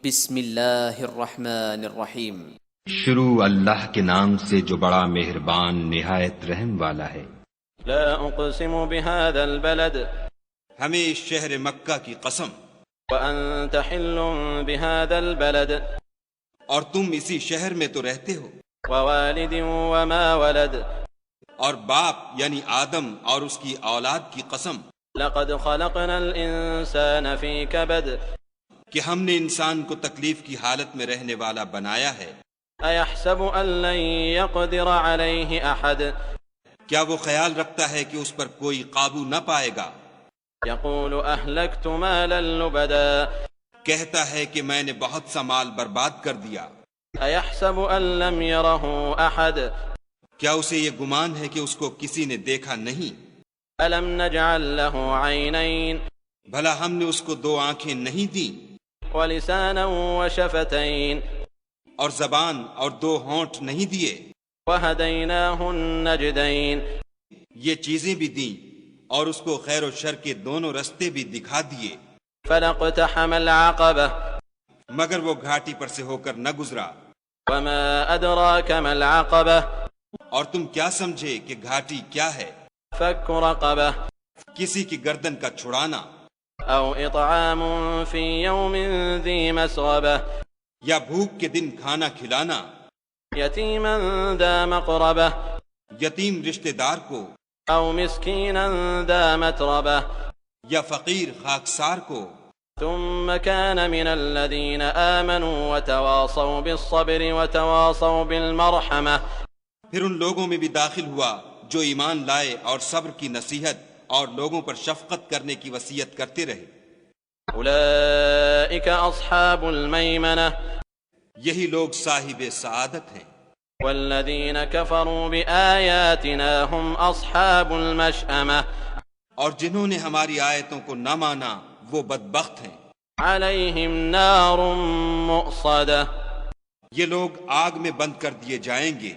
بسم اللہ الرحمن الرحیم۔ شروع اللہ کے نام سے جو بڑا مہربان نہایت رحم والا ہے۔ لا اقسم بهذا البلد، ہمیں اس شہر مکہ کی قسم، وانت حل بهذا البلد، اور تم اسی شہر میں تو رہتے ہو، ووالد وما ولد، اور باپ یعنی آدم اور اس کی اولاد کی قسم، لقد خلقنا الانسان في كبد، کہ ہم نے انسان کو تکلیف کی حالت میں رہنے والا بنایا ہے۔ ایحسب ان لن يقدر عليه احد، کیا وہ خیال رکھتا ہے کہ اس پر کوئی قابو نہ پائے گا؟ يقول اهلكت مالا لبدا، کہتا ہے کہ میں نے بہت سا مال برباد کر دیا۔ ایحسب ان لم يره احد، کیا اسے یہ گمان ہے کہ اس کو کسی نے دیکھا نہیں؟ الم نجعل له عينين، بھلا ہم نے اس کو دو آنکھیں نہیں دیں، ولسانا وشفتين، اور زبان اور دو ہونٹ نہیں دیے؟ وهديناه النجدين، یہ چیزیں بھی دیں اور اس کو خیر و شر کے دونوں رستے بھی دکھا دیے، فلاقتحم العقبة، مگر وہ گھاٹی پر سے ہو کر نہ گزرا۔ وما أدراك ما العقبة، اور تم کیا سمجھے کہ گھاٹی کیا ہے؟ فك رقبة، کسی کی گردن کا چھڑانا، أو إطعام في يوم ذي مسغبة، یا بھوک کے دن کھانا کھلانا، يتيما ذا مقربة، یتیم رشتہ دار کو، أو مسكينا ذا متربة، یا فقیر خاکسار کو۔ ثم كان من الذين آمنوا وتواصوا بالصبر وتواصوا بالمرحمة، پھر ان لوگوں میں بھی داخل ہوا جو ایمان لائے اور صبر کی نصیحت اور لوگوں پر شفقت کرنے کی وصیت کرتے رہے۔ أولئك أصحاب الميمنة، یہی لوگ صاحب سعادت ہیں۔ والذين كفروا بآياتنا هم أصحاب المشأمة، اور جنہوں نے ہماری آیتوں کو نہ مانا وہ بدبخت ہیں۔ عليهم نار مؤصدة، یہ لوگ آگ میں بند کر دیے جائیں گے۔